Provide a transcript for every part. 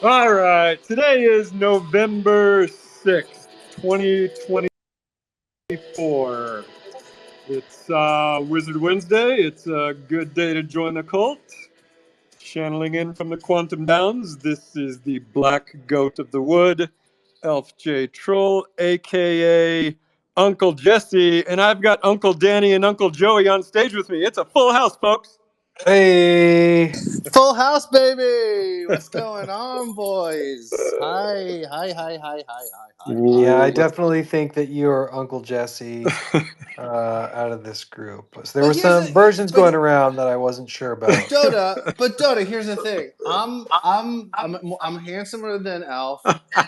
All right, today is November 6th, 2024. It's Wizard Wednesday. It's a good day to join the cult. Channeling in from the Quantum Downs, this is the Black Goat of the Wood, Elf J Trul, aka Uncle Jesse, and I've got Uncle Danny and Uncle Joey on stage with me. It's a full house, folks. Hey. Full house, baby! What's going on, boys? Hi. Yeah, I What's definitely think that you're Uncle Jesse out of this group. So there but were here's some the versions but going around that I wasn't sure about. Dota. Here's the thing. I'm handsomer than Alf,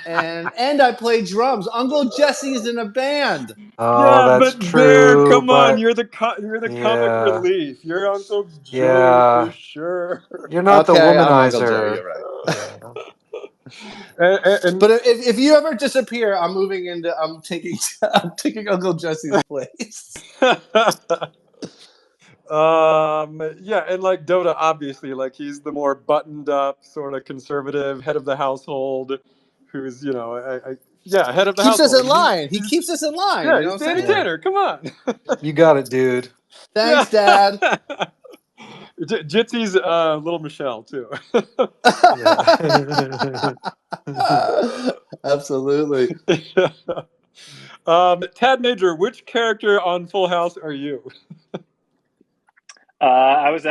and I play drums. Uncle Jesse's in a band. Oh, Yeah, that's but Bear, true, come on, but you're the comic yeah, relief. You're Uncle Joey for yeah, sure. you're not the Okay, I'm Uncle Joey. womanizer. You're right. Yeah. And But if you ever disappear, I'm moving into. I'm taking I'm taking Uncle Jesse's place. yeah, and like Dota, obviously, like he's the more buttoned up, sort of conservative head of the household, who's yeah, head of the Keeps us household. in line. He keeps us in line. Yeah, You know he's what I'm Danny saying? Yeah. Tanner. Come on. You got it, dude. Yeah. Thanks, Dad. Jitsy's little Michelle too. Yeah. Absolutely. Tad Major, which character on Full House are you? I was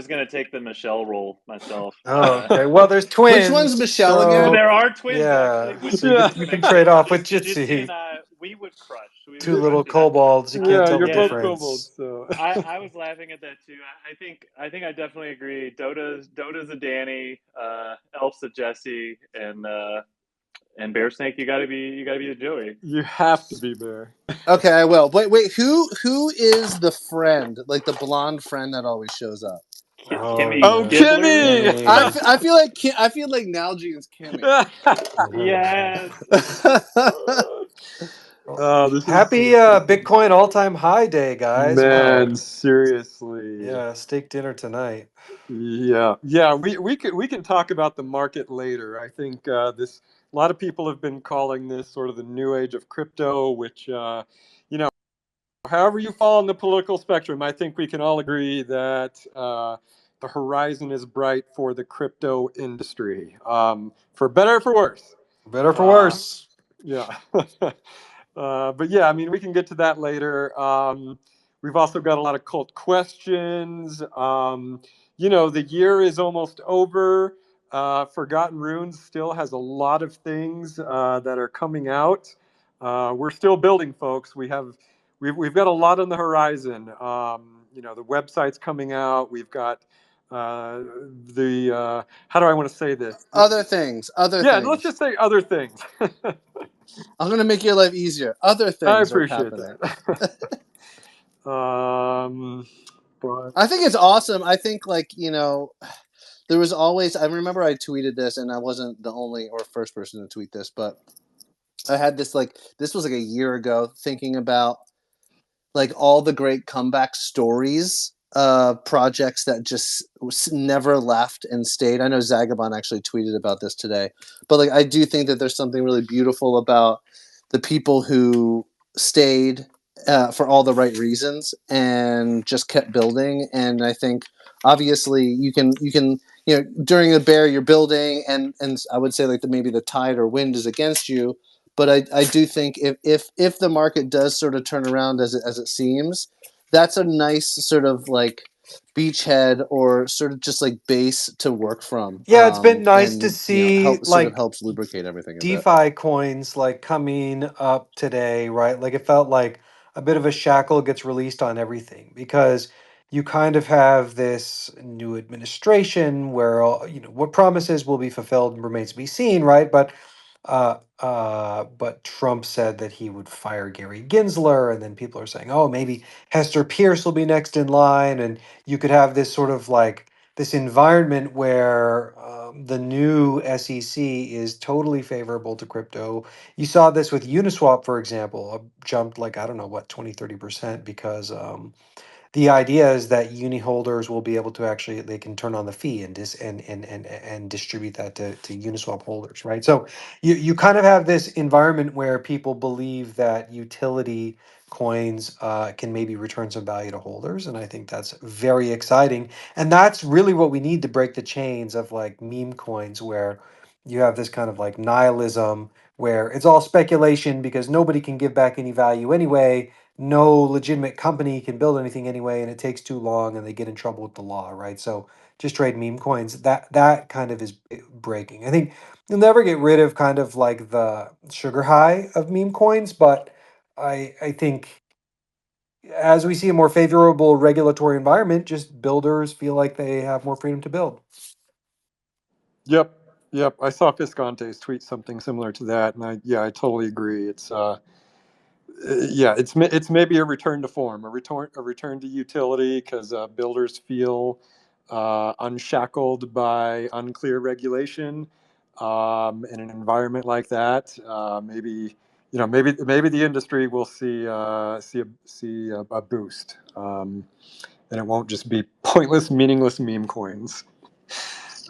gonna take the Michelle role myself. Oh, okay. Well, there's Which one's twins, Michelle again? so There are twins actually, yeah. which So Yeah, you can makes trade it off with Jitsi and Jitsi. I. We would crush. Two We little would have to. kobolds. You can't yeah, tell you're the both Yeah, kobolds, difference. so I was laughing at that too. I think I definitely agree. Dota's a Danny, Elf's a Jesse, and Bearsnake. You gotta be the Joey. you have to be Bear. Okay, I will. Wait. Who is the friend? Like the blonde friend that always shows up? Oh Kimmy Oh, yeah, Gibbler. Kimmy! Kimmy. I feel like I feel like Nalgene's Kimmy. Yes. Oh, this is Happy so Bitcoin all-time high day, guys! man, Wow. seriously. Yeah, steak dinner tonight. Yeah. We can talk about the market later. I think this a lot of people have been calling this sort of the new age of crypto, which you know, however you fall on the political spectrum, I think we can all agree that the horizon is bright for the crypto industry, for better or for worse. Better for Uh, worse. yeah. But yeah, I mean, we can get to that later. We've also got a lot of cult questions. The year is almost over. Forgotten Runes still has a lot of things that are coming out. We're still building, folks. We've got a lot on the horizon. The website's coming out. We've got the how do I want to say this? Other things. Other Yeah, let's things. just say other things. I'm gonna make your life easier. Other I things are appreciate happening. that. um, but I think it's awesome. I think there was always. I remember I tweeted this, and I wasn't the only or first person to tweet this, but I had this was like a year ago, thinking about like all the great comeback stories, projects that just never left and stayed. I know Zagabon actually tweeted about this today, but like I do think that there's something really beautiful about the people who stayed, for all the right reasons and just kept building. And I think obviously you can during a bear you're building, and I would say like maybe the tide or wind is against you, but I do think if the market does sort of turn around as it seems, that's a nice sort of like beachhead or sort of just like base to work from, Yeah, it's been nice to and see help sort of like helps lubricate everything a bit. DeFi coins like coming up today, right? Like it felt like a bit of a shackle gets released on everything because you kind of have this new administration where what promises will be fulfilled remains to be seen, right? But Trump said that he would fire Gary Gensler, and then people are saying, oh, maybe Hester Pierce will be next in line, and you could have this sort of like this environment where the new SEC is totally favorable to crypto. You saw this with Uniswap, for example, jumped like, I don't know, what, 20, 30% because the idea is that uni holders will be able to actually they can turn on the fee and and distribute that to Uniswap holders, right? So you kind of have this environment where people believe that utility coins can maybe return some value to holders, and I think that's very exciting. And that's really what we need to break the chains of like meme coins, where you have this kind of like nihilism where it's all speculation because nobody can give back any value anyway, no legitimate company can build anything anyway, and it takes too long and they get in trouble with the law, right? So just trade meme coins. That kind of is breaking. I think you'll never get rid of kind of like the sugar high of meme coins, but I think as we see a more favorable regulatory environment, just builders feel like they have more freedom to build. Yep, yep. I saw Fiscontes tweet something similar to that, and I totally agree. It's maybe a return to form, a return to utility, because builders feel unshackled by unclear regulation. In an environment like that, maybe the industry will see a boost, and it won't just be pointless, meaningless meme coins.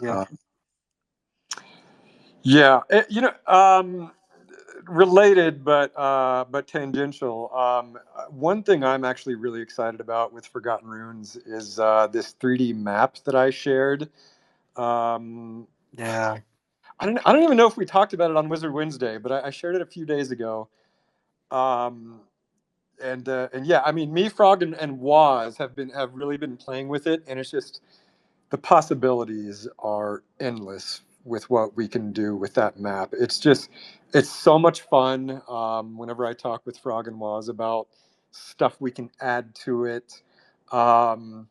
Yeah. Uh, yeah, related but tangential. One thing I'm actually really excited about with Forgotten Runes is this 3D map that I shared. Um, Yeah. I don't even know if we talked about it on Wizard Wednesday, but I shared it a few days ago. Um, and yeah, I mean, me, Frog, and Waz have really been playing with it, and it's just the possibilities are endless with what we can do with that map. It's so much fun. Whenever I talk with Frog and Waz about stuff we can add to it, and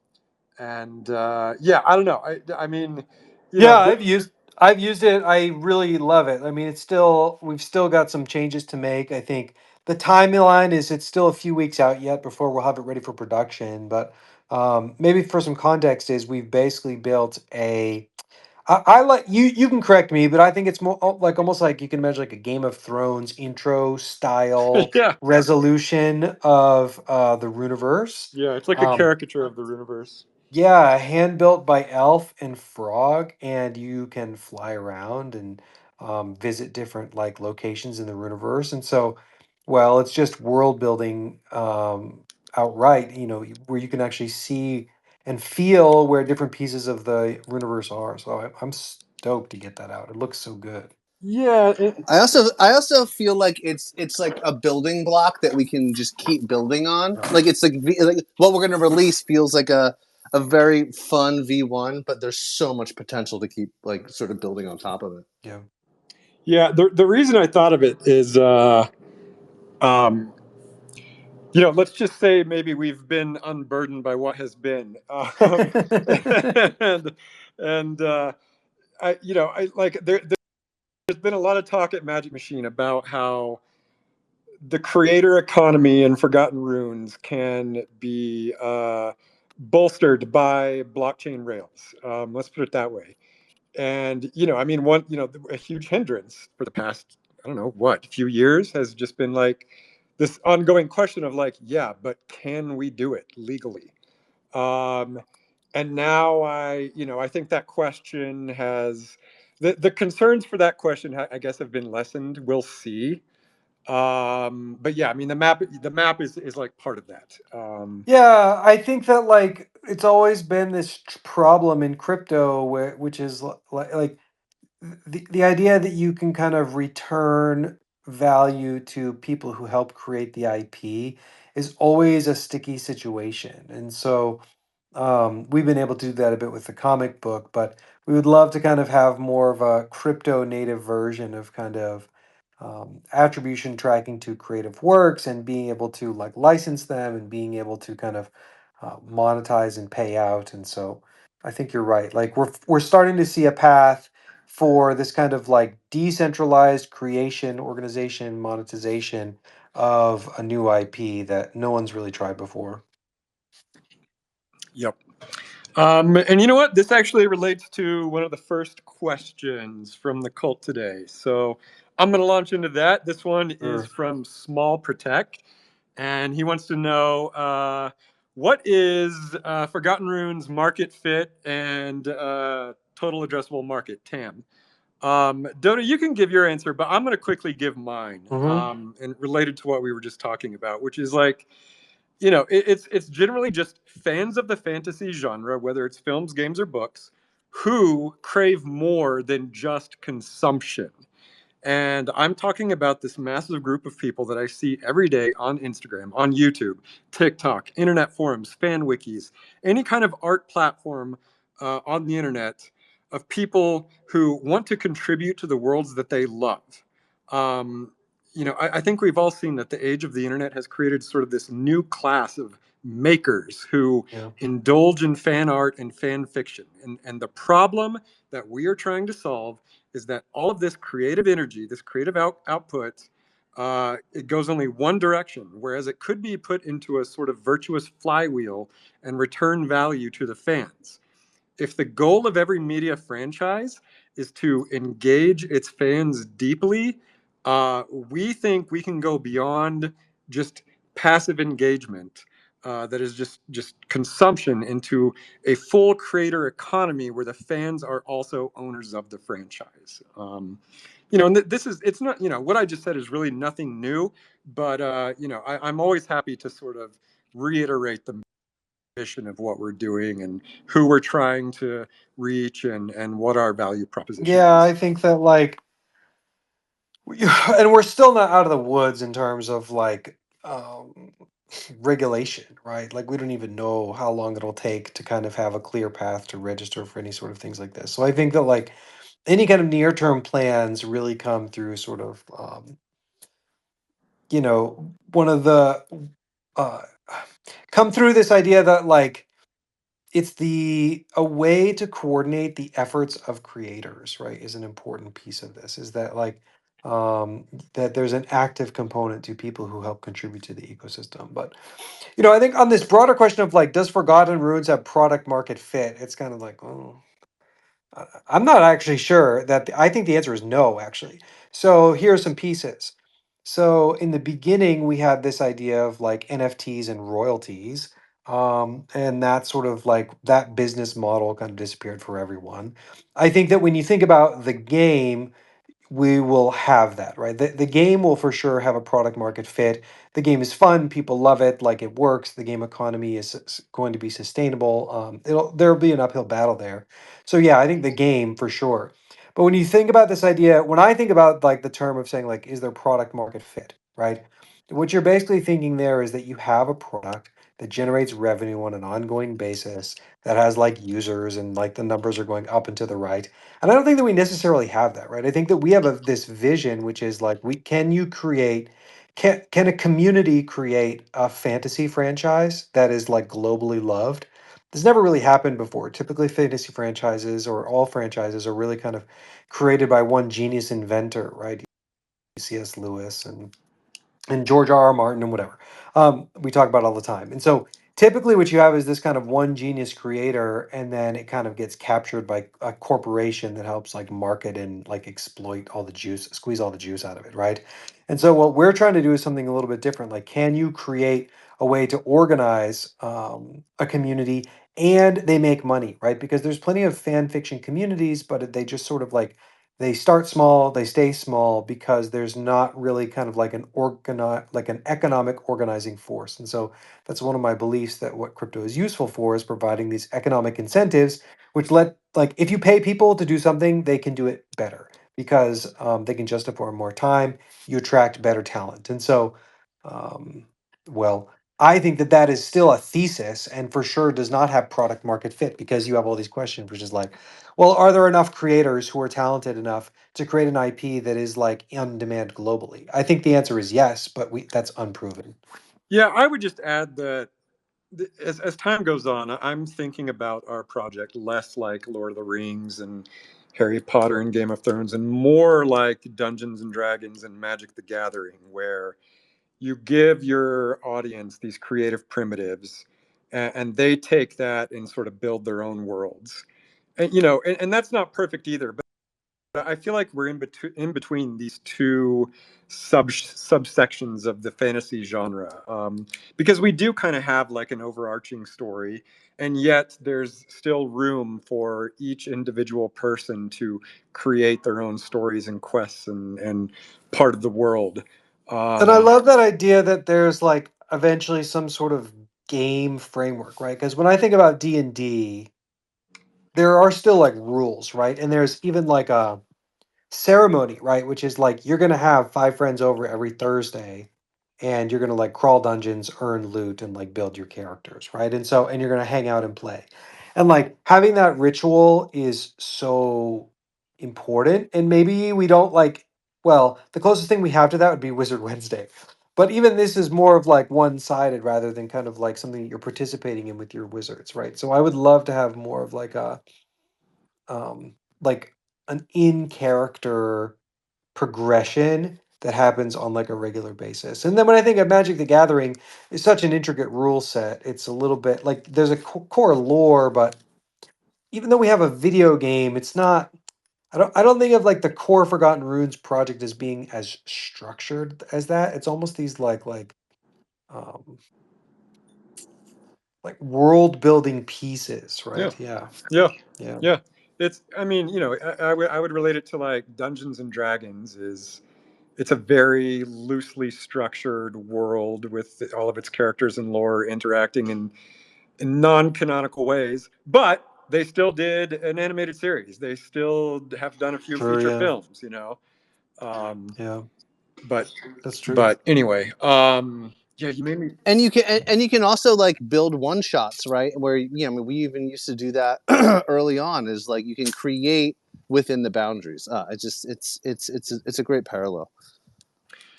yeah, I don't know. I mean, Yeah, the, I've used it. I really love it. I mean, we've still got some changes to make. I think the timeline is it's still a few weeks out yet before we'll have it ready for production. But maybe for some context is we've basically built a. I like you. You can correct me, but I think it's more like almost like you can imagine like a Game of Thrones intro style yeah, resolution of the Runiverse. yeah, it's like a caricature of the universe. Yeah, hand built by Elf and Frog, and you can fly around and visit different like locations in the universe. And so, well, it's just world building outright. Where you can actually see and feel where different pieces of the universe are. So I'm stoked to get that out. It looks so good. Yeah, I also feel like it's like a building block that we can just keep building on. Yeah. Like it's like what we're gonna release feels like a very fun V1, but there's so much potential to keep like sort of building on top of it. Yeah. yeah. The reason I thought of it is. Um, let's just say maybe we've been unburdened by what has been, and I like there's been a lot of talk at Magic Machine about how the creator economy in Forgotten Runes can be bolstered by blockchain rails. Let's put it that way. And I mean, a huge hindrance for the past, I don't know what, few years has just been like this ongoing question of like, yeah, but can we do it legally? Um, and now I think that question has the concerns for that question, I guess, have been lessened. We'll see. But yeah, I mean, the map is like part of that. Yeah, I think that like it's always been this problem in crypto which is like the idea that you can kind of return value to people who help create the IP is always a sticky situation. And so we've been able to do that a bit with the comic book, but we would love to kind of have more of a crypto native version of kind of attribution tracking to creative works and being able to like license them and being able to kind of monetize and pay out. And so I think you're right. Like we're starting to see a path for this kind of like decentralized creation, organization, monetization of a new IP that no one's really tried before. Yep. And you know what? This actually relates to one of the first questions from the cult today. So I'm going to launch into that. This one is Sure. from Small Protect, and he wants to know what is Forgotten Runes market fit and total addressable market TAM? Dotta, you can give your answer, but I'm going to quickly give mine, and related to what we were just talking about, which is like, it's generally just fans of the fantasy genre, whether it's films, games, or books, who crave more than just consumption. And I'm talking about this massive group of people that I see every day on Instagram, on YouTube, TikTok, internet forums, fan wikis, any kind of art platform on the internet, of people who want to contribute to the worlds that they love. Um, I think we've all seen that the age of the internet has created sort of this new class of makers who indulge in fan art and fan fiction. And the problem that we are trying to solve is that all of this creative energy, this creative output, it goes only one direction, whereas it could be put into a sort of virtuous flywheel and return value to the fans. If the goal of every media franchise is to engage its fans deeply, we think we can go beyond just passive engagement, that is just consumption, into a full creator economy where the fans are also owners of the franchise. And this is, it's not, what I just said is really nothing new, but I'm always happy to sort of reiterate the mission of what we're doing and who we're trying to reach, and what our value proposition Yeah, is. I think that like, and we're still not out of the woods in terms of like regulation, right? Like we don't even know how long it'll take to kind of have a clear path to register for any sort of things like this. So I think that like any kind of near term plans really come through sort of one of the uh come through this idea that like it's a way to coordinate the efforts of creators, right, is an important piece of this, is that like that there's an active component to people who help contribute to the ecosystem. But I think on this broader question of like, does Forgotten Runes have product market fit, it's kind of like, oh, I'm not actually sure that I think the answer is no, actually. So here are some pieces. So in the beginning, we had this idea of like NFTs and royalties. And that sort of like that business model kind of disappeared for everyone. I think that when you think about the game, we will have that, right? The game will for sure have a product market fit. The game is fun, people love it, like it works. The game economy is going to be sustainable. There'll be an uphill battle there. So yeah, I think the game for sure. But when you think about this idea, when I think about like the term of saying like, is there product market fit, right? What you're basically thinking there is that you have a product that generates revenue on an ongoing basis, that has like users, and like the numbers are going up and to the right. And I don't think that we necessarily have that, right? I think that we have this vision, which is like, can a community create a fantasy franchise that is like globally loved? This never really happened before. Typically, fantasy franchises or all franchises are really kind of created by one genius inventor, right? C.S. Lewis and George R. R. Martin and whatever. We talk about all the time. And so typically what you have is this kind of one genius creator, and then it kind of gets captured by a corporation that helps like market and like exploit all the juice, squeeze all the juice out of it, right? And so what we're trying to do is something a little bit different. Like, can you create a way to organize a community and they make money, right? Because there's plenty of fan fiction communities, but they just sort of like they start small, they stay small because there's not really kind of like like an economic organizing force. And so that's one of my beliefs, that what crypto is useful for is providing these economic incentives, which let like if you pay people to do something, they can do it better because they can justify more time. You attract better talent, and so um, well. I think that that is still a thesis, and for sure does not have product market fit, because you have all these questions, which is like, well, are there enough creators who are talented enough to create an IP that is like on demand globally? I think the answer is yes, but that's unproven. Yeah, I would just add that as time goes on, I'm thinking about our project less like Lord of the Rings and Harry Potter and Game of Thrones, and more like Dungeons and Dragons and Magic the Gathering, where you give your audience these creative primitives, and they take that and sort of build their own worlds. And that's not perfect either, but I feel like we're in between these two subsections of the fantasy genre, because we do kind of have like an overarching story, and yet there's still room for each individual person to create their own stories and quests and part of the world. And I love that idea that there's like eventually some sort of game framework, right? Because when I think about D&D, there are still like rules, right? And there's even like a ceremony, right? Which is like you're gonna have 5 friends over every Thursday, and you're gonna like crawl dungeons, earn loot, and like build your characters, right? And you're gonna hang out and play, and like having that ritual is so important. And maybe we don't like. Well, the closest thing we have to that would be Wizard Wednesday. But even this is more of like one-sided rather than kind of like something that you're participating in with your wizards, right? So I would love to have more of like a like an in character progression that happens on like a regular basis. And then when I think of Magic the Gathering, it's such an intricate rule set. It's a little bit like there's a core lore, but even though we have a video game, it's not. I don't think of like the core Forgotten Runes project as being as structured as that. It's almost these um like world building pieces, Yeah, right? Yeah. yeah, Yeah. yeah. It's. I mean, I would relate it to like Dungeons and Dragons. It's a very loosely structured world with all of its characters and lore interacting in non-canonical ways, but they still did an animated series. They still have done a few Sure, feature yeah. films, um, Yeah. but That's true. but anyway, yeah, you made me. And you can also like build one shots, right? Where I mean, we even used to do that early on. Is like you can create within the boundaries. It's a great parallel.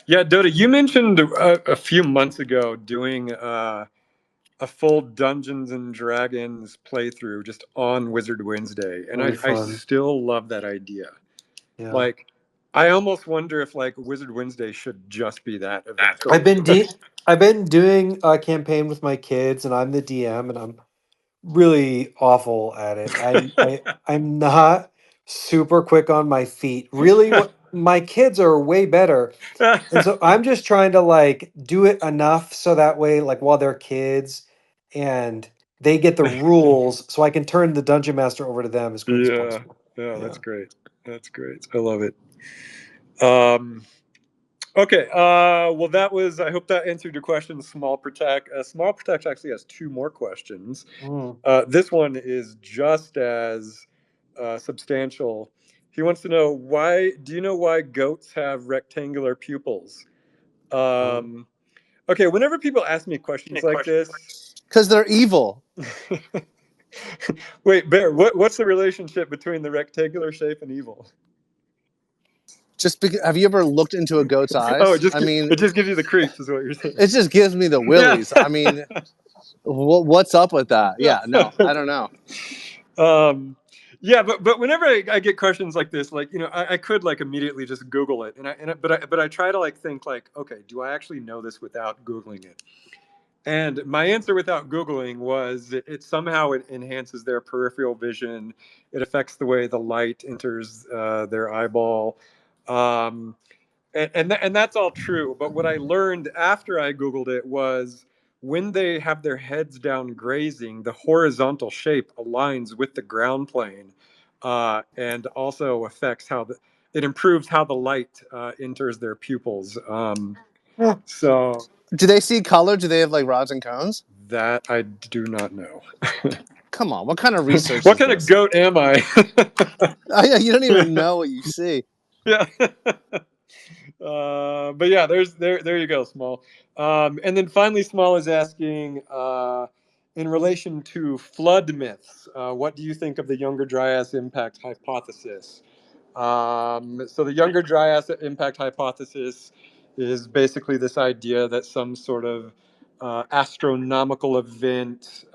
Yeah, Dota, you mentioned a few months ago doing a full Dungeons and Dragons playthrough just on Wizard Wednesday, and Very I fun. still love that idea. Yeah. Like, I almost wonder if like Wizard Wednesday should just be that I've eventually. been I've been doing a campaign with my kids, and I'm the DM, and I'm really awful at it. I'm not super quick on my feet. Really, what my kids are way better, and so I'm just trying to like do it enough so that way, like while they're kids, and they get the rules, so I can turn the dungeon master over to them as quick as Yeah, possible. yeah, Yeah. that's great. That's great. I love it. Um, okay. Well, that was. I hope that answered your question. Small Protect. Small Protect actually has two more questions. Mm. This one is just as substantial. He wants to know why. Do you know why goats have rectangular pupils? Oh. Okay. Whenever people ask me questions like this, Because they're evil. wait, Bear. What's the relationship between the rectangular shape and evil? Just because, have you ever looked into a goat's Oh, eyes? I mean, it just gives you the creeps, is what you're saying. it just gives me the Yeah. willies. I mean, what's up with that? Yeah, no, I don't know. Yeah, but whenever I get questions like this, like I could like immediately just Google it, but I try to like think like, okay, do I actually know this without Googling it? And my answer without Googling was somehow it enhances their peripheral vision. It affects the way the light enters their eyeball. Um, and that's all true. But what I learned after I Googled it was when they have their heads down grazing, the horizontal shape aligns with the ground plane, and also affects it improves how the light enters their pupils. Yeah. So Do they see color? Do they have like rods and cones? that I do not know. Come on, what kind of research What is kind of this? goat am I? Oh, yeah, you don't even know what you see. Yeah. But yeah, there you go, Small. And then finally, Small is asking, in relation to flood myths, what do you think of the Younger Dryas impact hypothesis? So the Younger Dryas impact hypothesis is basically this idea that some sort of astronomical event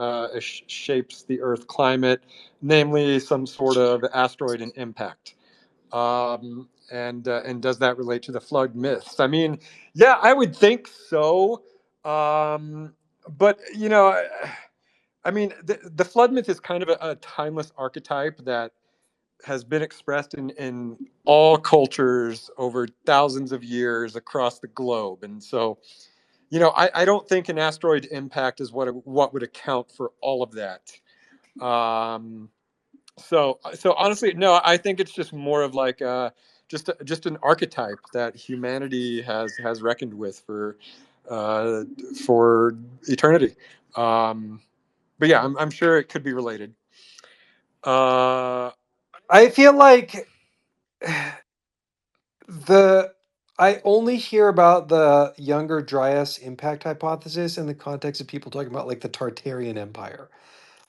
shapes the Earth climate, namely some sort of asteroid and impact. And does that relate to the flood myths? I mean, yeah, I would think so. But I mean, the flood myth is kind of a timeless archetype that has been expressed in all cultures over thousands of years across the globe. And so, I don't think an asteroid impact is what would account for all of that. So honestly, no, I think it's just more of like just an archetype that humanity has reckoned with for eternity. But yeah, I'm sure it could be related. I feel like I only hear about the Younger Dryas impact hypothesis in the context of people talking about like the Tartarian Empire.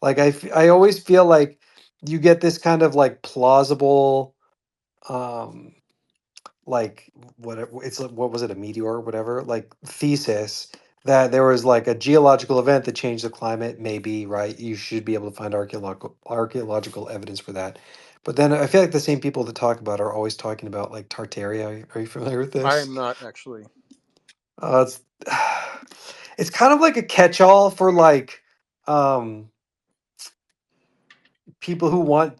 Like I always feel like you get this kind of like plausible, um, like what was it, a meteor or whatever, like thesis that there was like a geological event that changed the climate. Maybe, right? You should be able to find archaeological evidence for that. But then I feel like the same people that talk about are always talking about like Tartaria. Are you familiar with I this? am not actually. It's it's kind of like a catch-all for like um people who want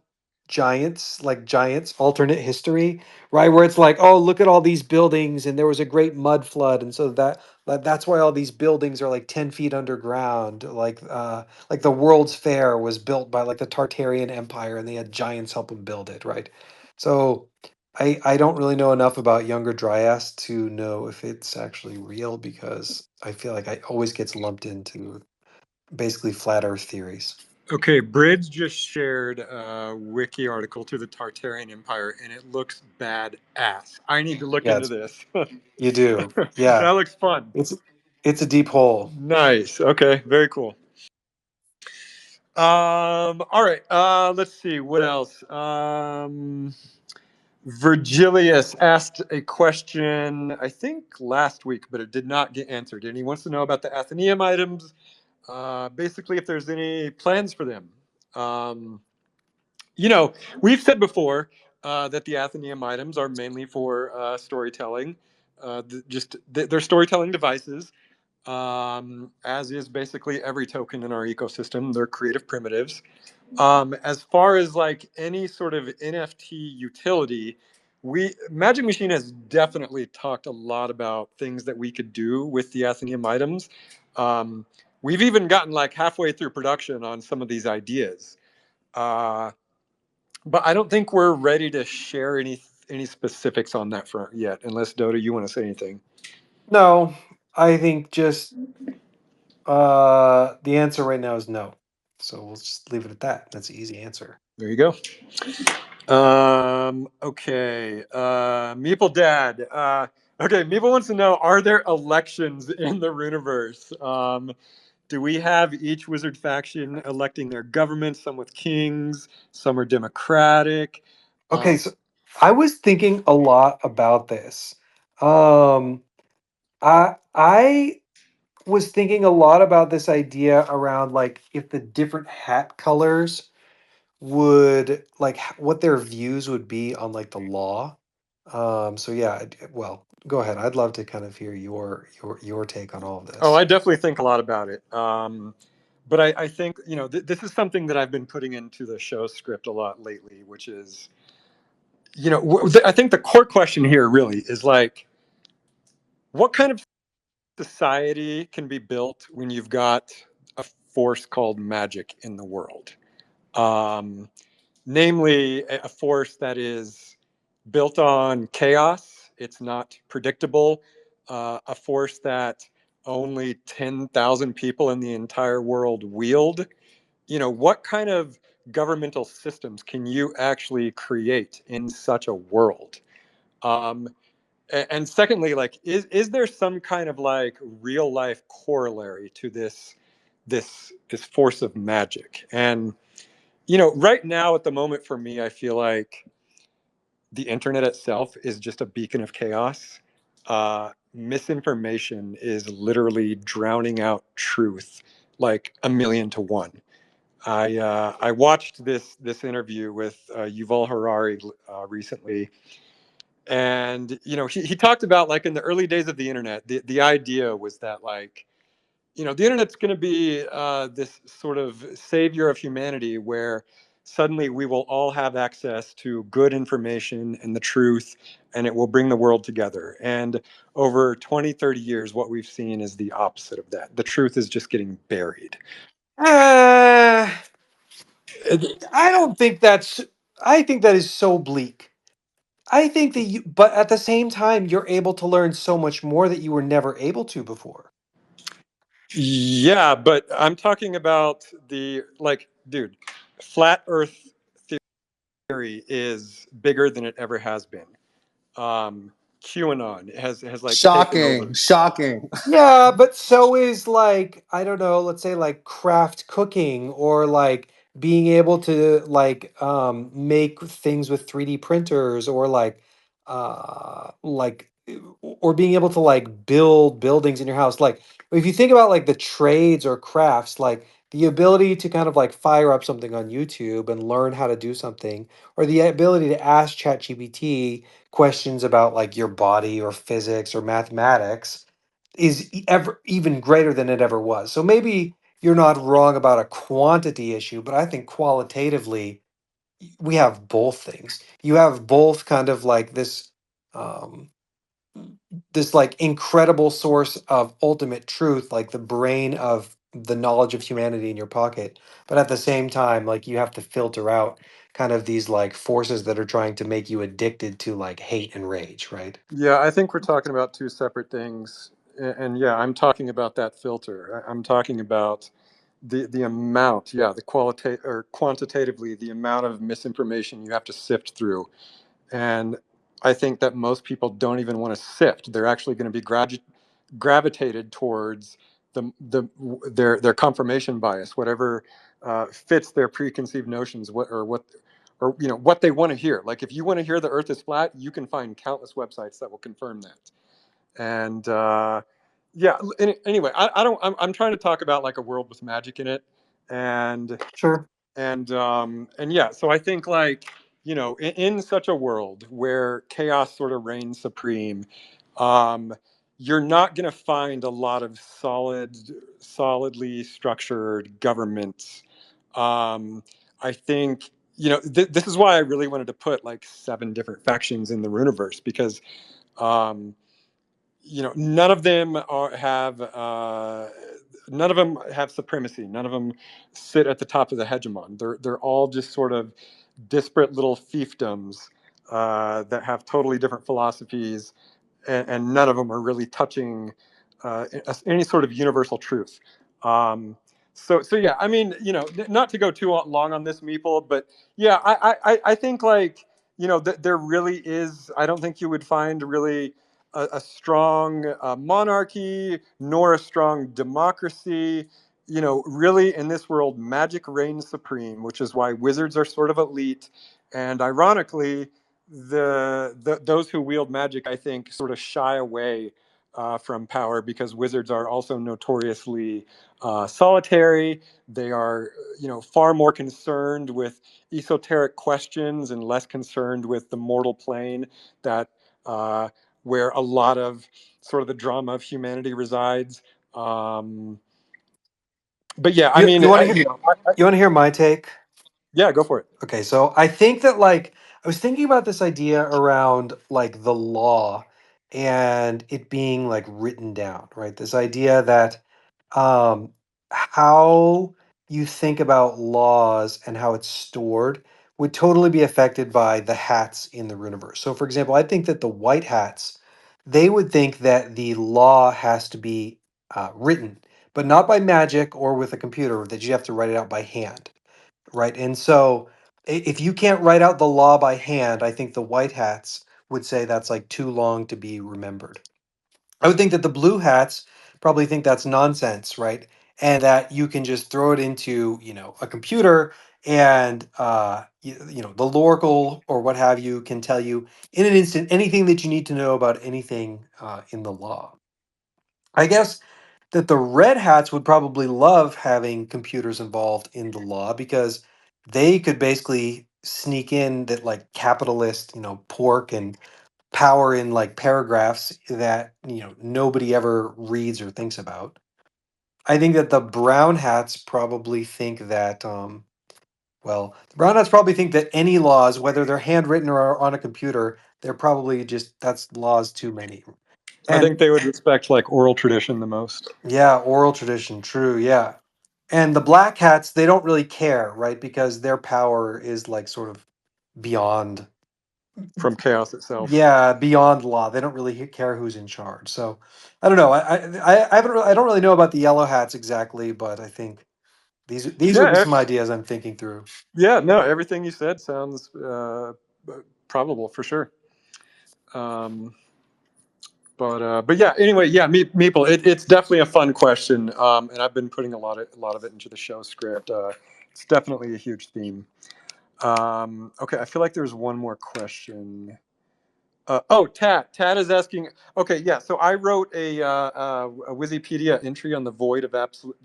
giants, like giants, alternate history, right? Where it's like, oh, look at all these buildings, and there was a great mud flood, and so that's why all these buildings are like 10 feet underground. Like the World's Fair was built by like the Tartarian Empire, and they had giants help them build it, right? So I don't really know enough about Younger Dryas to know if it's actually real, because I feel like I always gets lumped into basically flat Earth theories. Okay, Bridge just shared a wiki article to the Tartarian Empire, and it looks badass. I need to look Yeah, into it's, this. you do. Yeah. That looks fun. It's it's a deep hole. Nice. Okay, very cool. All right. Let's see what else. Virgilius asked a question, I think last week, but it did not get answered. And he wants to know about the Athenaeum items. Basically, if there's any plans for them. Um, we've said before that the Athenaeum items are mainly for storytelling. They're storytelling devices, as is basically every token in our ecosystem. They're creative primitives. As far as like any sort of NFT utility, Magic Machine has definitely talked a lot about things that we could do with the Athenaeum items. Um, we've even gotten like halfway through production on some of these ideas. Uh, but I don't think we're ready to share any specifics on that front yet, unless Doda, you want to say anything. No, I think just the answer right now is no. So we'll just leave it at that. That's an easy answer. There you go. Okay. Meeple Dad. Okay, Meeple wants to know, are there elections in the Runiverse? Do we have each wizard faction electing their government? Some with kings, some are democratic. Okay, so I was thinking a lot about this. Um I was thinking a lot about this idea around like if the different hat colors would like what their views would be on like the law. So yeah, well, go ahead. I'd love to kind of hear your take on all of Oh, this. I definitely think a lot about it. But I think, this is something that I've been putting into the show script a lot lately, which is, I think the core question here really is like, what kind of society can be built when you've got a force called magic in the world? Um, Namely, a force that is built on chaos. It's not predictable. A force that only 10,000 people in the entire world wield. What kind of governmental systems can you actually create in such a world? Um, and secondly, like, is there some kind of like real life corollary to this force of magic? And right now at the moment for me, I feel like the internet itself is just a beacon of chaos. Misinformation is literally drowning out truth like a million to one. I watched this interview with Yuval Harari recently, and he talked about like in the early days of the internet, the idea was that like the internet's going to be this sort of savior of humanity where suddenly we will all have access to good information and the truth, and it will bring the world together. And over 20, 30 years, what we've seen is the opposite of that. The truth is just getting buried. Uh, I don't think that's. I think that is so bleak. I think that you, but at the same time, you're able to learn so much more that you were never able to before. Yeah, but I'm talking about the, like, dude, flat Earth theory is bigger than it ever has been. QAnon has like taken over. Shocking. Yeah, but so is like, I don't know, let's say like craft cooking or like being able to like make things with 3D printers or or being able to like build buildings in your house. Like if you think about like the trades or crafts, like the ability to kind of like fire up something on YouTube and learn how to do something, or the ability to ask ChatGPT questions about like your body or physics or mathematics is ever even greater than it ever was. So maybe you're not wrong about a quantity issue, but I think qualitatively we have both things. You have both kind of like um this like incredible source of ultimate truth, like the brain of the knowledge of humanity in your pocket, but at the same time like you have to filter out kind of these like forces that are trying to make you addicted to like hate and rage, right? Yeah, I think we're talking about two separate things. And yeah, I'm talking about that filter. I'm talking about the amount, yeah, the qualitative or quantitatively, the amount of misinformation you have to sift through. And I think that most people don't even want to sift. They're actually going to be gravitated towards their confirmation bias, whatever fits their preconceived notions, or what they want to hear. Like if you want to hear the Earth is flat, you can find countless websites that will confirm that. And yeah, anyway, I don't. I'm trying to talk about like a world with magic in it, and Sure. and yeah, so I think like in such a world where chaos sort of reigns supreme, um, you're not going to find a lot of solidly structured governments. I think this is why I really wanted to put like 7 different factions in the Runiverse, because um, none of them have supremacy. None of them sit at the top of the hegemon. They're all just sort of disparate little fiefdoms that have totally different philosophies, and none of them are really touching any sort of universal truth. So yeah, I mean, not to go too long on this, Meeple, but yeah, I think like there really is. I don't think you would find really a strong monarchy nor a strong democracy. Really in this world, magic reigns supreme, which is why wizards are sort of elite, and ironically, those who wield magic, I think, sort of shy away from power, because wizards are also notoriously solitary. They are, far more concerned with esoteric questions and less concerned with the mortal plane that where a lot of sort of the drama of humanity resides. But yeah, I mean, You want to hear you want to hear my take? yeah, go for it. Okay, so I think that like I was thinking about this idea around like the law and it being like written down, right? This idea that how you think about laws and how it's stored would totally be affected by the hats in the universe. So for example, I think that the white hats, they would think that the law has to be written, but not by magic or with a computer, that you have to write it out by hand, right? And so if you can't write out the law by hand, I think the white hats would say that's like too long to be remembered. I would think that the blue hats probably think that's nonsense, right? And that you can just throw it into, a computer and the Loracle or what have you can tell you in an instant anything that you need to know about anything in the law. I guess that the red hats would probably love having computers involved in the law because they could basically sneak in that like capitalist, pork and power in like paragraphs that nobody ever reads or thinks about. I think that the brown hats probably think that Well, the brown hats probably think that any laws, whether they're handwritten or on a computer, they're probably just that's laws too many. I And think they would respect like oral tradition the most. yeah, oral tradition, true, yeah. And the black hats, they don't really care, right? Because their power is like sort of beyond, From chaos itself. yeah, beyond law. They don't really care who's in charge. So I don't know. I haven't I don't really know about the yellow hats exactly, but I think these would be Yeah, some ideas I'm thinking through. yeah, no, everything you said sounds probable for sure. But yeah. Anyway, yeah, Meeple, it's definitely a fun question, and I've been putting a lot of it into the show script. It's definitely a huge theme. Okay, I feel like there's one more question. Oh, Tad is asking. Okay, yeah. So I wrote a Wikipedia entry on the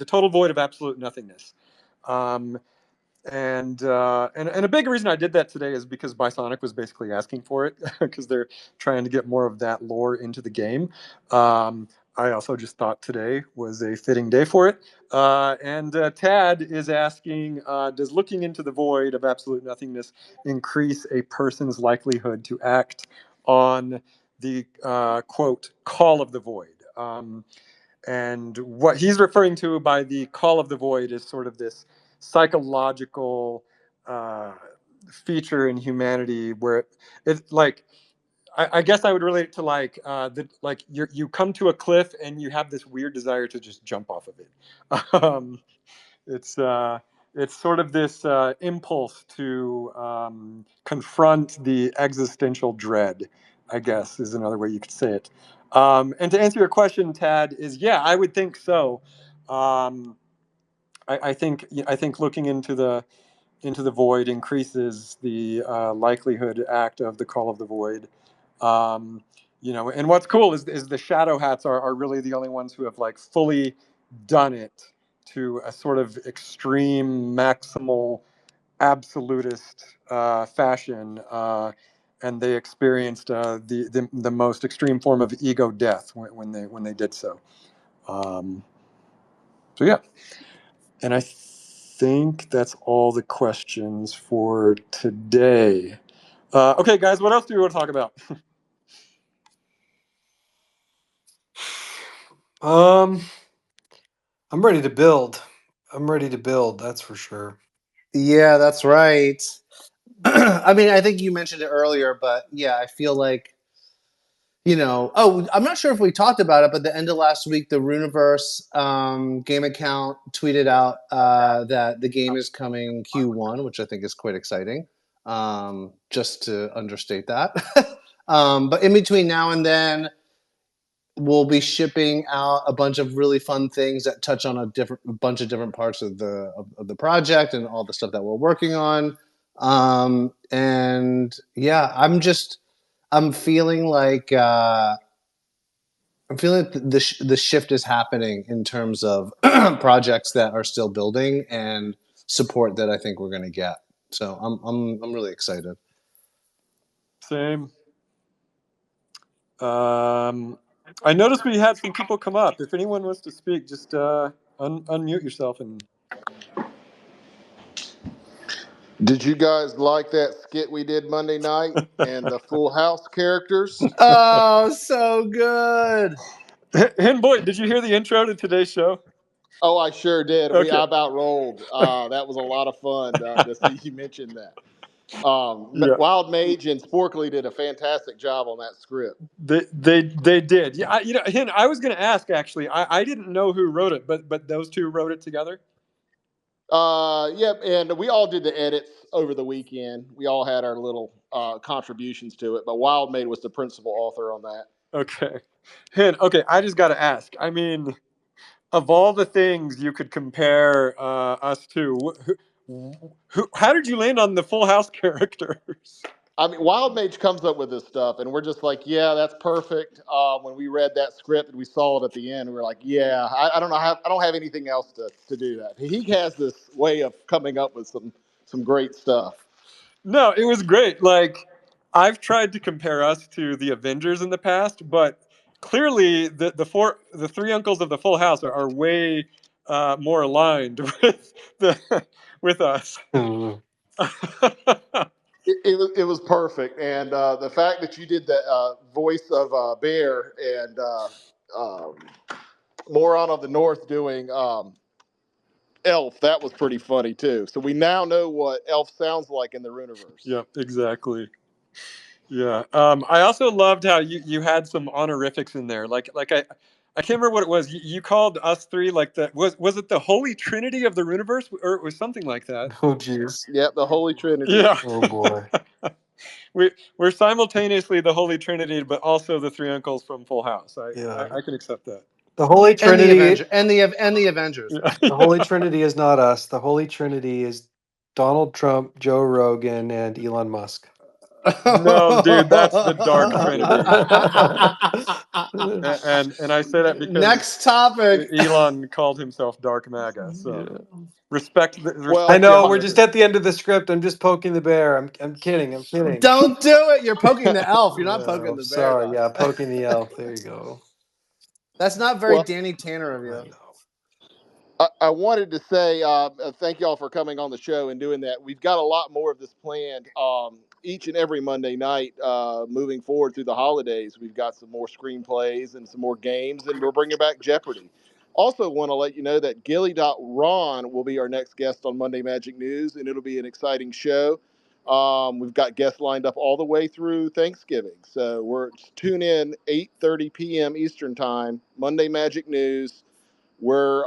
total void of absolute nothingness. Um, and a big reason I did that today is because Bisonic was basically asking for it because they're trying to get more of that lore into the game. I also just thought today was a fitting day for it. And Tad is asking, does looking into the void of absolute nothingness increase a person's likelihood to act on the quote call of the void? And what he's referring to by the call of the void is sort of this psychological uh, feature in humanity where it like I guess I would relate it to like like you come to a cliff and you have this weird desire to just jump off of it. It's it's sort of this impulse to confront the existential dread, I guess is another way you could say it. And to answer your question, Tad, is yeah, I would think so. Um, I think looking into the void increases the likelihood act of the call of the void. Um, and what's cool is the shadow hats are really the only ones who have like fully done it to a sort of extreme, maximal, absolutist fashion, and they experienced the most extreme form of ego death when they did so. Um, so yeah, and I think that's all the questions for today. Okay, guys, what else do you want to talk about? I'm ready to build. I'm ready to build, that's for sure. Yeah, that's right. I mean, I think you mentioned it earlier, but yeah, I feel like, oh, I'm not sure if we talked about it, but the end of last week, the Runiverse game account tweeted out that the game is coming Q1, which I think is quite exciting, just to understate that. But in between now and then, we'll be shipping out a bunch of really fun things that touch on a bunch of different parts of the project and all the stuff that we're working on. And yeah, I'm feeling like the shift is happening in terms of projects that are still building and support that I think we're going to get. So I'm really excited. Same. I noticed we had some people come up. If anyone wants to speak, just unmute yourself and. Did you guys like that skit we did Monday night and the Full House characters? Oh, so good. Hen boy, did you hear the intro to today's show? Oh, I sure did. Okay. I about rolled. That was a lot of fun to see you mention that. Yeah. Wild Mage and Sporkly did a fantastic job on that script. They did. Yeah, Hen, I was going to ask actually. I didn't know who wrote it, but those two wrote it together. Yep, and we all did the edits over the weekend. We all had our little contributions to it, but Wild Mage was the principal author on that. Okay. Hen, okay, I just got to ask. I mean, of all the things you could compare us to, how did you land on the Full House characters? I mean, Wild Mage comes up with this stuff, and we're just like, yeah, that's perfect. When we read that script and we saw it at the end, we were like, yeah, I don't know how, I don't have anything else to do that. He has this way of coming up with some great stuff. No, it was great. Like, I've tried to compare us to the Avengers in the past, but clearly the three uncles of the Full House are way more aligned with with us. It was perfect, and the fact that you did the voice of Bear and um, Moron of the North doing Elf, that was pretty funny too. So we now know what Elf sounds like in the Runiverse. Yeah, exactly. Yeah. I also loved how you had some honorifics in there. Like I can't remember what it was. You called us three like the was it the Holy Trinity of the Runiverse, or it was something like that? Oh, jeez. Yep, the Holy Trinity. Yeah. Oh, boy. We're simultaneously the Holy Trinity, but also the three uncles from Full House. Yeah. I can accept that. The Holy And the Trinity. Avengers. Yeah. The Holy Trinity is not us. The Holy Trinity is Donald Trump, Joe Rogan, and Elon Musk. No, dude, that's the Dark Trinity. And I say that because Next topic. Elon called himself Dark MAGA. So Yeah. respect Well, I respect the know we're just honorifics. at the end of the script. I'm just poking the bear. I'm kidding. I'm kidding. Don't do it. You're poking the elf. You're not No, poking the bear, sorry. though. Yeah, poking the elf. There you go. That's not very well, Danny Tanner of I you. know. I wanted to say thank y'all for coming on the show and doing that. We've got a lot more of this planned each and every Monday night moving forward through the holidays. We've got some more screenplays and some more games, and we're bringing back Jeopardy. Also, want to let you know that Gilly.Ron will be our next guest on Monday Magic News, and it'll be an exciting show. We've got guests lined up all the way through Thanksgiving. So tune in 8:30 p.m. Eastern Time, Monday Magic News. We're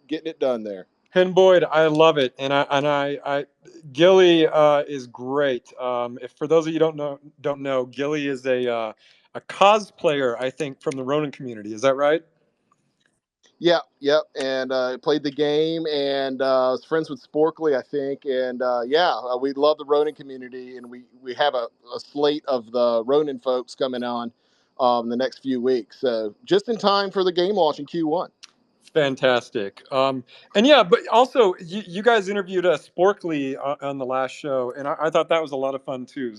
getting it done there. Hen Boyd, I love it, and I Gilly is great. If for those of you don't know, Gilly is a cosplayer, I think, from the Ronin community. Is that right? Yep. And played the game and was friends with Sporkley, I think. And we love the Ronin community, and we have a slate of the Ronin folks coming on the next few weeks. So just in time for the game launch in Q1. Fantastic. And yeah, but also you guys interviewed Sporkley on the last show, and I thought that was a lot of fun too.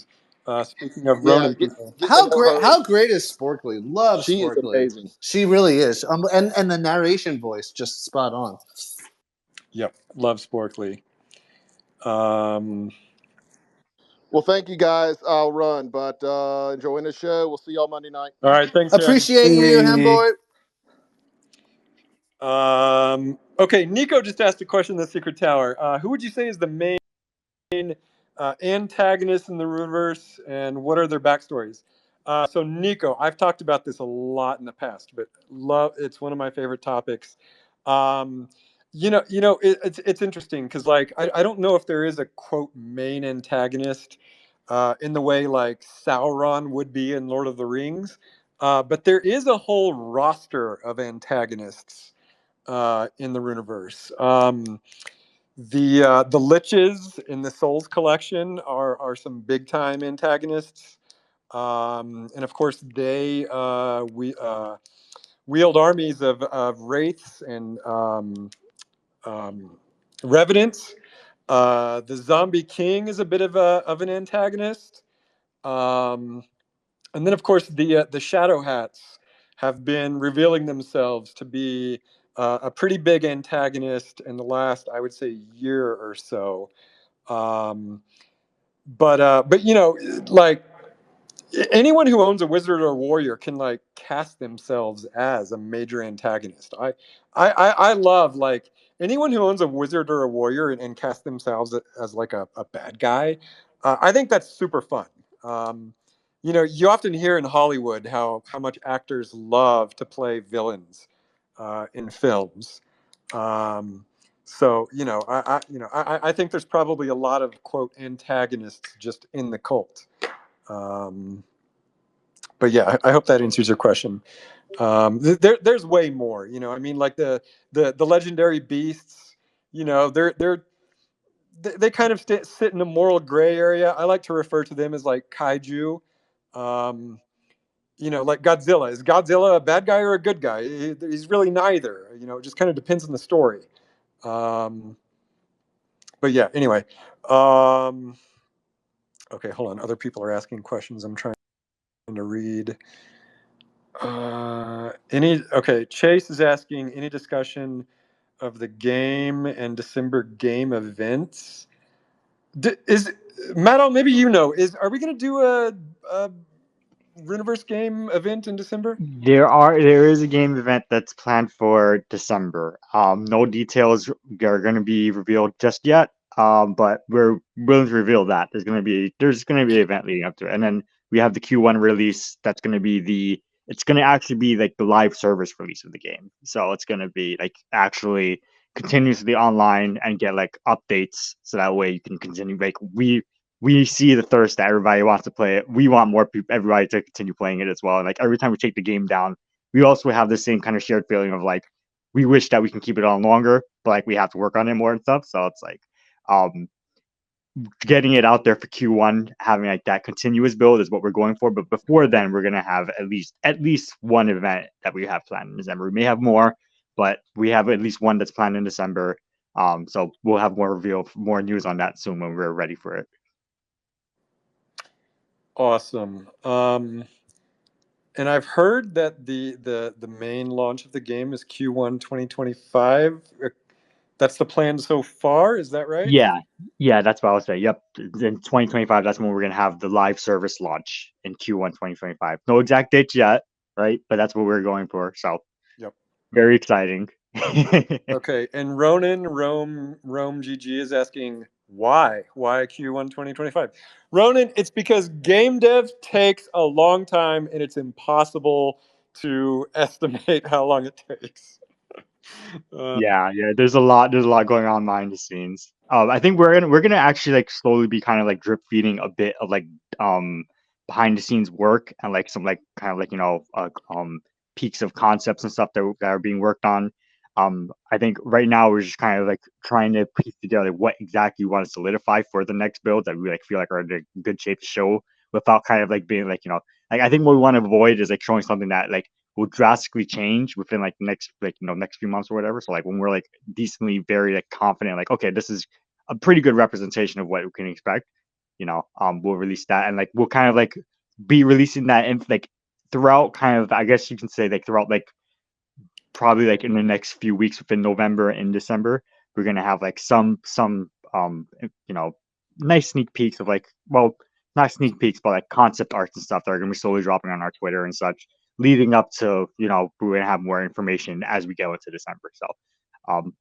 Speaking of Yeah, Ronin people, get to know her. How great is Sporkley? Love She is Sporkley. amazing. She really is. And the narration voice just spot on. yep, love Sporkley. Um, Well, thank you guys. I'll run, but enjoying the show. We'll see y'all Monday night. all right, thanks, Jen. Appreciate you, Hemboy. Okay, Nico just asked a question in the Secret Tower. Who would you say is the main antagonists in the Runiverse, and what are their backstories? So Nico, I've talked about this a lot in the past, but it's one of my favorite topics. Um, it's interesting because like I don't know if there is a quote main antagonist in the way like Sauron would be in Lord of the Rings, but there is a whole roster of antagonists in the Runiverse. The liches in the Souls collection are some big time antagonists, and of course they wield armies of wraiths and revenants. The Zombie King is a bit of an antagonist, and then of course the Shadow Hats have been revealing themselves to be a pretty big antagonist in the last, I would say, year or so. Um, but like anyone who owns a wizard or a warrior can like cast themselves as a major antagonist. I love like anyone who owns a wizard or a warrior and cast themselves as like a bad guy. I think that's super fun. You often hear in Hollywood how much actors love to play villains in films. Um, so I think there's probably a lot of quote antagonists just in the cult. Um, but yeah, I hope that answers your question. There's way more. I mean, like the legendary beasts. They kind of sit in a moral gray area. I like to refer to them as like kaiju. Um, like Godzilla. Is Godzilla a bad guy or a good guy? He's really neither. It just kind of depends on the story. Um, but yeah, anyway. Okay, hold on. Other people are asking questions. I'm trying to read. Chase is asking any discussion of the game and December game events. Is Matt? Maybe you know. Are we going to do a Runiverse game event in December? There is a game event that's planned for December. No details are going to be revealed just yet. But we're willing to reveal that there's going to be an event leading up to it, and then we have the Q1 release. That's going to be it's going to actually be like the live service release of the game. So it's going to be like actually continuously online and get like updates, so that way you can continue. Like we see the thirst that everybody wants to play it. We want more people, everybody to continue playing it as well. And like every time we take the game down, we also have the same kind of shared feeling of like we wish that we can keep it on longer, but like we have to work on it more and stuff. So it's like um getting it out there for Q1, having like that continuous build is what we're going for. But before then, we're gonna have at least one event that we have planned in December. We may have more, but we have at least one that's planned in December. So we'll have more news on that soon when we're ready for it. Awesome. And I've heard that the main launch of the game is Q1 2025. That's the plan so far. Is that right? Yeah, that's what I was saying. Yep, in 2025, that's when we're gonna have the live service launch in Q1 2025. No exact dates yet, right? But that's what we're going for. So, Yep. very exciting. Okay, and Rome GG is asking why Q1 2025. Ronan, it's because game dev takes a long time and it's impossible to estimate how long it takes. Yeah. There's a lot going on behind the scenes. I think we're gonna actually like slowly be kind of like drip feeding a bit of like behind the scenes work and like some like kind of like peaks of concepts and stuff that are being worked on. I think right now we're just kind of like trying to piece together what exactly we want to solidify for the next build that we like feel like are in a good shape to show without kind of like being like like I think what we want to avoid is like showing something that like will drastically change within like the next next few months or whatever. So like when we're like decently very like confident, like okay, this is a pretty good representation of what we can expect. We'll release that and like we'll kind of like be releasing that in like throughout kind of I guess you can say like throughout like probably like in the next few weeks within November and December, we're gonna have like some nice sneak peeks of like not sneak peeks but like concept arts and stuff that are gonna be slowly dropping on our Twitter and such, leading up to we're gonna have more information as we go into December. So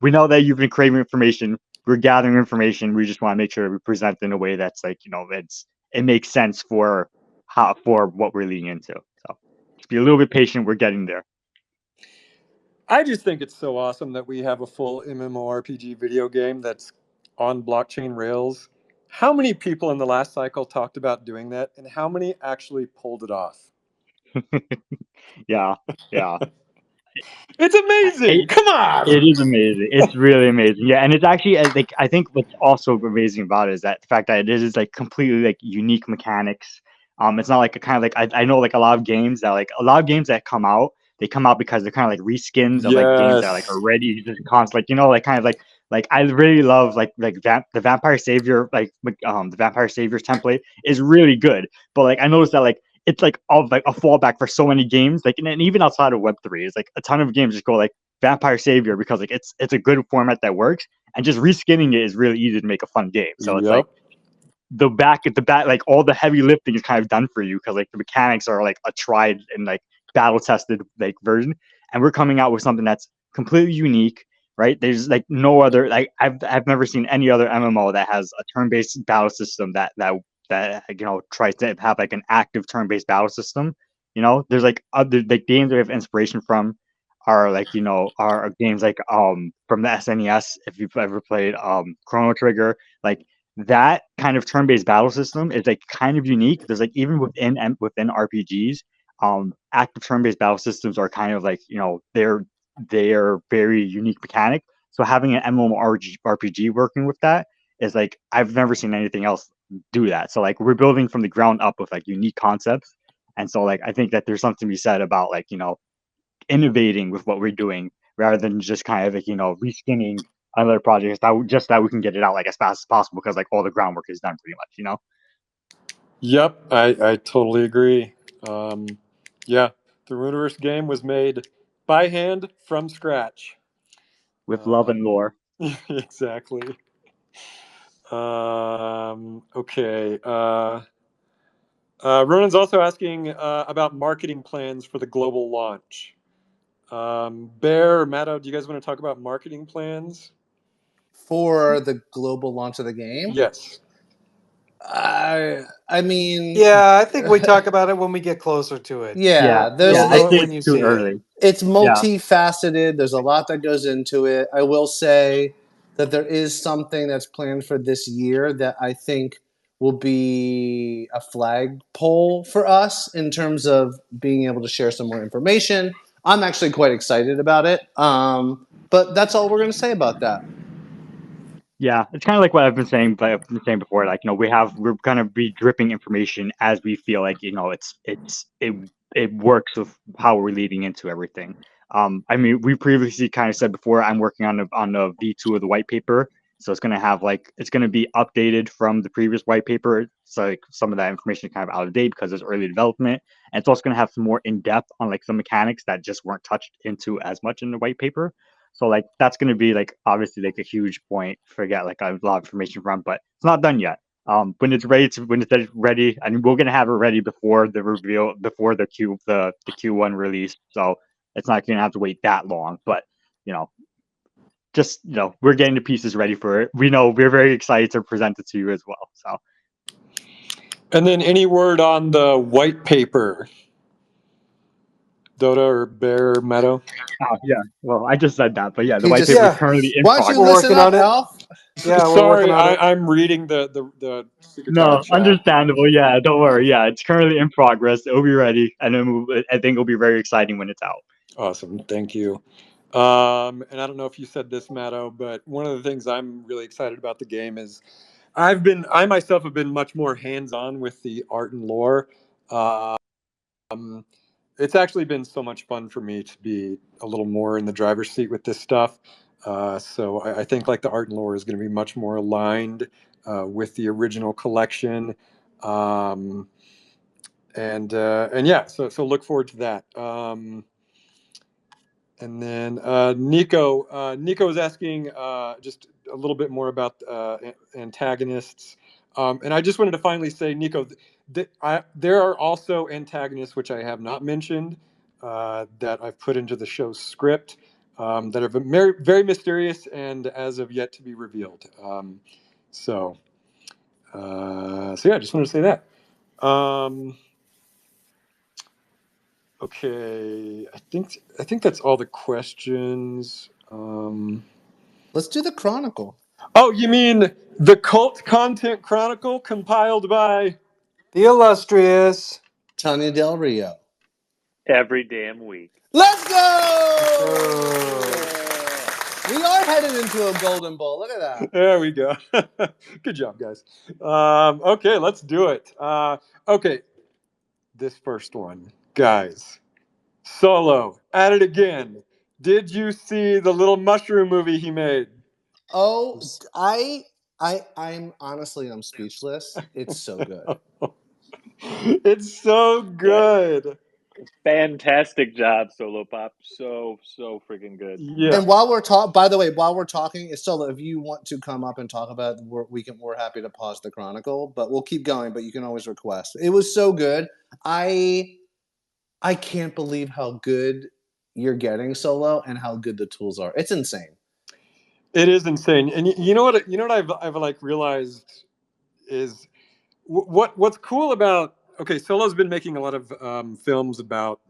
we know that you've been craving information. We're gathering information. We just want to make sure we present in a way that's like it makes sense for what we're leading into. So just be a little bit patient. We're getting there. I just think it's so awesome that we have a full MMORPG video game that's on blockchain rails. How many people in the last cycle talked about doing that, and how many actually pulled it off? Yeah. It's amazing. Come on. It is amazing. It's really amazing. Yeah, and it's actually like I think what's also amazing about it is that the fact that it is like completely like unique mechanics. It's not like a kind of like I know like a lot of games that come out, they come out because they're kind of like reskins of like games that like Yes. already just constant like like kind of like I really love the Vampire Savior the Vampire Savior's template is really good, but like I noticed that like it's like all like a fallback for so many games like and even outside of Web3, it's like a ton of games just go like Vampire Savior because like it's a good format that works, and just reskinning it is really easy to make a fun game. So it's like Yep. the back like all the heavy lifting is kind of done for you because like the mechanics are like a tried and like battle tested like version, and we're coming out with something that's completely unique. Right? There's like no other like I've never seen any other MMO that has a turn-based battle system that tries to have like an active turn-based battle system. There's like other like games that we have inspiration from are like are games like from the SNES, if you've ever played Chrono Trigger, like that kind of turn-based battle system is like kind of unique. There's like even within RPGs, active turn-based battle systems are kind of like they're very unique mechanic. So having an MMORPG working with that is like I've never seen anything else do that. So like we're building from the ground up with like unique concepts, and so like I think that there's something to be said about like innovating with what we're doing rather than just kind of like reskinning other projects that we can get it out like as fast as possible because like all the groundwork is done pretty much. Yep. I totally agree. Yeah, the Runiverse game was made by hand from scratch. With love and lore. Exactly. Okay. Ronan's also asking about marketing plans for the global launch. Bear or Matto, do you guys want to talk about marketing plans? For the global launch of the game? Yes. I mean, Yeah, I think we talk about it when we get closer to it. yeah, You'll there's know it think when you it's too see early. it. it's multifaceted. There's a lot that goes into it. I will say that there is something that's planned for this year that I think will be a flagpole for us in terms of being able to share some more information. I'm actually quite excited about it. But that's all we're going to say about that. Yeah, it's kind of like what I've been saying, but I've been saying before. Like, we're gonna be dripping information as we feel like it works with how we're leading into everything. I mean, we previously kind of said before, I'm working on the V2 of the white paper, so it's gonna be updated from the previous white paper. So like some of that information is kind of out of date because it's early development, and it's also gonna have some more in depth on like some mechanics that just weren't touched into as much in the white paper. So like that's going to be like obviously like a huge point to get like a lot of information from, but it's not done yet. When it's ready, and we're going to have it ready before the reveal, before the Q1 release. So it's not going to have to wait that long. But you know, we're getting the pieces ready for it. We know we're very excited to present it to you as well. So. And then any word on the white paper? Dotta or Bear Meadow? Oh, yeah. Well, I just said that, but yeah, the He white just paper is Yeah, currently in Why don't you we're progress. listen working up, on it. Elf? Yeah, we're working Sorry, on it. I'm reading the Secretary No, chat. understandable. Yeah, don't worry. Yeah, it's currently in progress. It'll be ready, and then I think it'll be very exciting when it's out. Awesome, thank you. And I don't know if you said this, Matto, but one of the things I'm really excited about the game is I myself have been much more hands-on with the art and lore. Um, it's actually been so much fun for me to be a little more in the driver's seat with this stuff. So I think like the art and lore is going to be much more aligned with the original collection. Um, and yeah, so look forward to that. And then Nico is asking just a little bit more about antagonists. And I just wanted to finally say, Nico, there are also antagonists which I have not mentioned that I've put into the show's script that are very, very mysterious and as of yet to be revealed. So yeah, I just wanted to say that. Okay, I think that's all the questions. Let's do the Chronicle. Oh, you mean the Cult Content Chronicle compiled by? The illustrious. Tanya Del Rio. Every damn week. Let's go! Oh. We are headed into a golden bowl. Look at that. There we go. Good job, guys. Okay, let's do it. Okay, this first one, guys. Solo, at it again. Did you see the little mushroom movie he made? Oh, I'm honestly, I'm speechless. It's so good. It's so good. Fantastic job, Solo Pop. So freaking good. Yeah. And while we're talking, by the way, while we're talking, it's still, if you want to come up and talk about it, we're happy to pause the Chronicle, but we'll keep going. But you can always request. It was so good. I can't believe how good you're getting, Solo, and how good the tools are. It's insane. It is insane. And you know what? You know what I've like realized is what's cool about. Okay, Solo's been making a lot of films about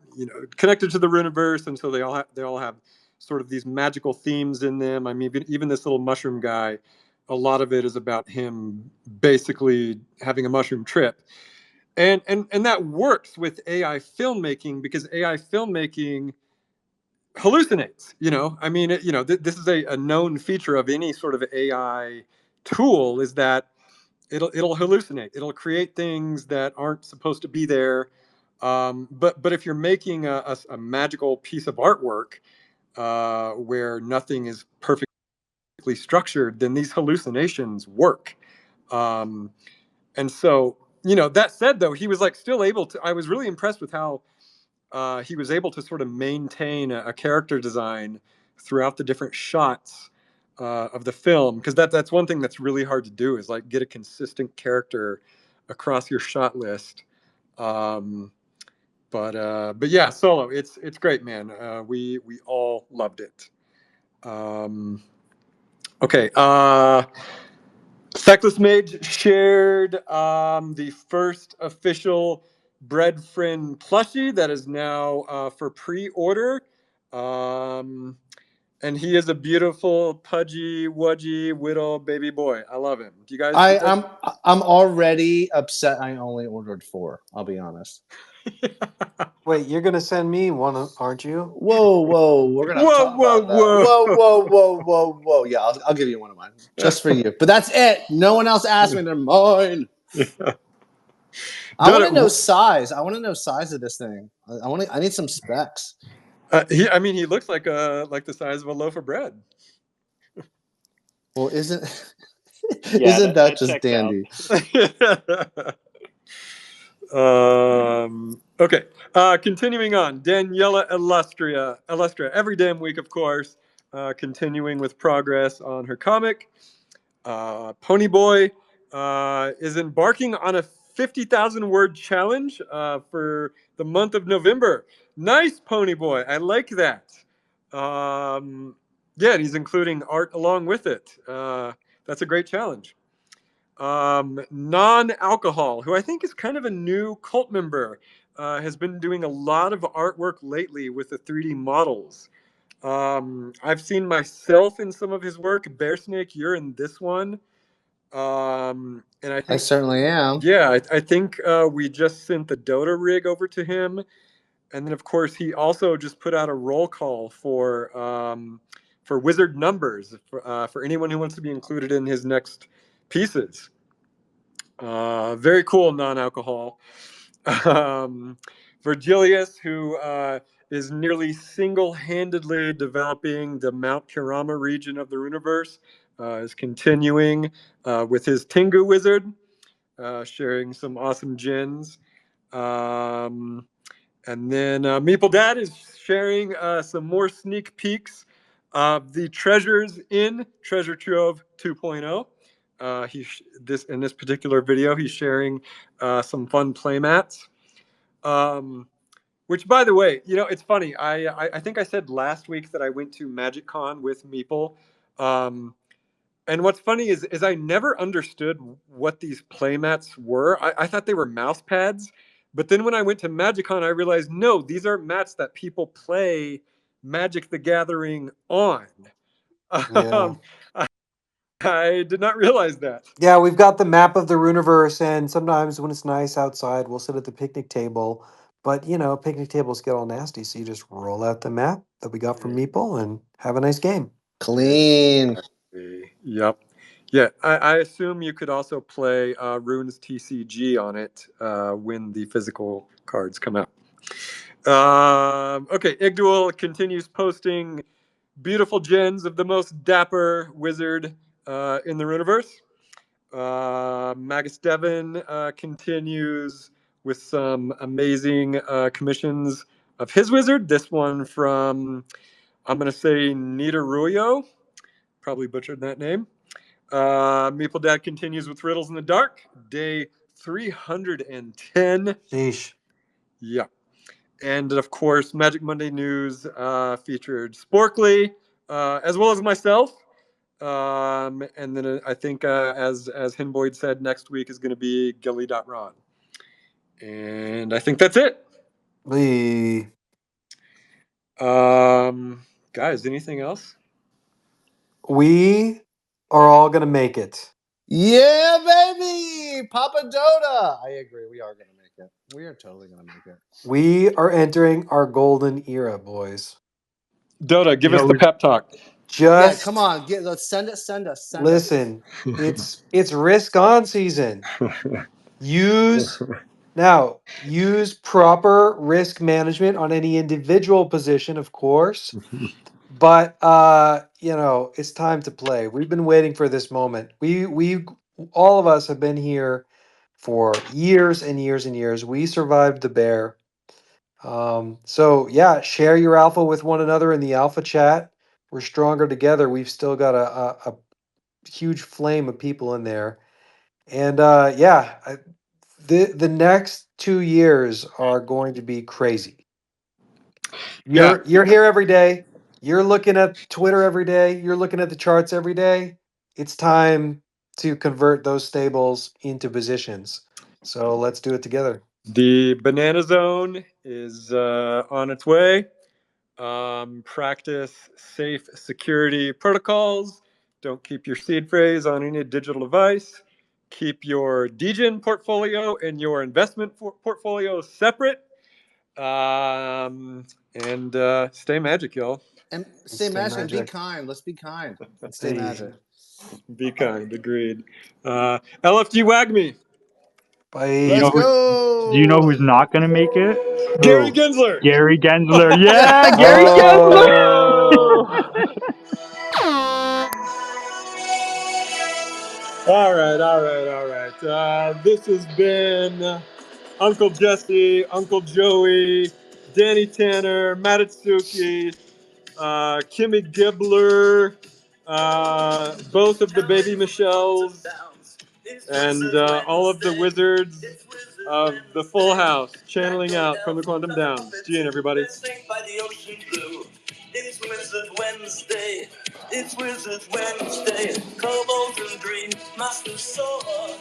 connected to the Runiverse, and so they all have sort of these magical themes in them. I mean, even this little mushroom guy, a lot of it is about him basically having a mushroom trip, and that works with AI filmmaking because AI filmmaking hallucinates. I mean, this is a known feature of any sort of AI tool is that it'll hallucinate. It'll create things that aren't supposed to be there. But if you're making a magical piece of artwork where nothing is perfectly structured, then these hallucinations work. Um, and so, that said, though, he was like still able to. I was really impressed with how he was able to sort of maintain a character design throughout the different shots of the film, because that's one thing that's really hard to do, is like get a consistent character across your shot list. But yeah, Solo, it's great, man. We all loved it. Okay. Feckless Mage shared the first official Bread Friend plushie that is now for pre-order. And he is a beautiful, pudgy, wudgy, whittle baby boy. I love him. Do you guys? I'm already upset. I only ordered 4. I'll be honest. Wait, you're gonna send me one, aren't you? Whoa! We're gonna have to Whoa, talk about that. Whoa! Yeah, I'll give you one of mine just for you. But that's it. No one else asked me. They're mine. I want to know size. I want to know size of this thing. I need some specs. He looks like the size of a loaf of bread. Well, isn't that just dandy? Okay. Continuing on, Daniela Illustria, every damn week, of course. Continuing with progress on her comic. Ponyboy is embarking on a 50,000 word challenge for the month of November. Nice, Ponyboy. I like that. Yeah, and he's including art along with it. That's a great challenge. Non-alcohol, who I think is kind of a new cult member, has been doing a lot of artwork lately with the 3D models. I've seen myself in some of his work. Bearsnake, you're in this one. And I think I certainly am. Yeah, I think we just sent the Dotta rig over to him, and then of course he also just put out a roll call for wizard numbers for anyone who wants to be included in his next pieces. Very cool, non-alcohol. Virgilius, who is nearly single-handedly developing the Mount Kurama region of the Runiverse, is continuing with his Tengu wizard, sharing some awesome gens. And then Meeple Dad is sharing some more sneak peeks of the treasures in Treasure Trove 2.0. In this particular video, he's sharing some fun playmats. Which, by the way, it's funny. I think I said last week that I went to Magic Con with Meeple. And what's funny is I never understood what these playmats were. I thought they were mouse pads. But then when I went to MagicCon, I realized, no, these are mats that people play Magic the Gathering on. Yeah. I did not realize that. Yeah, we've got the map of the Runiverse, and sometimes when it's nice outside, we'll sit at the picnic table. But picnic tables get all nasty, so you just roll out the map that we got from Meeple and have a nice game. Clean. Yep. Yeah, I assume you could also play Rune's TCG on it when the physical cards come out. Okay, Igdual continues posting beautiful gens of the most dapper wizard in the Runiverse. Magus Devon continues with some amazing commissions of his wizard. This one from, I'm going to say, Nidaruyo. Probably butchered that name. Meeple Dad continues with Riddles in the Dark, day 310. Sheesh. Yeah. And of course, Magic Monday News featured Sporkly, as well as myself. And then I think, as Hinboyd said, next week is going to be Gilly.Ron. And I think that's it. Guys, anything else? We are all going to make it. Yeah, baby! Papa Dotta! I agree. We are going to make it. We are totally going to make it. We are entering our golden era, boys. Dotta, give us the pep talk. Yeah, come on. Let's send us. Listen, it's risk on season. Use proper risk management on any individual position, of course. But it's time to play. We've been waiting for this moment. We all of us have been here for years and years and years. We survived the bear. So yeah, share your alpha with one another in the alpha chat. We're stronger together. We've still got a huge flame of people in there. And the next 2 years are going to be crazy. Yeah. You're here every day. You're looking at Twitter every day. You're looking at the charts every day. It's time to convert those stables into positions. So let's do it together. The banana zone is on its way. Practice safe security protocols. Don't keep your seed phrase on any digital device. Keep your DGen portfolio and your investment portfolio separate. And stay magic, y'all. And Stay stay magic and be magic. kind. Let's be kind and stay Hey. magic. Be kind. Agreed. LFG WAGME. Bye. Let's Do you know go. who's not gonna make it? Gary Who? Gensler. Gary Gensler. Yeah, Yeah, Gary Gensler. Oh. All right. This has been Uncle Jesse, Uncle Joey, Danny Tanner, Matatsuki, Kimmy Gibbler, both of the Baby Michelles, and all of the wizards of the Full House, channeling out from the Quantum Downs. Gene, everybody. It's Wizard Wednesday. It's Wizard Wednesday. Kobolds and Dream Master Sword.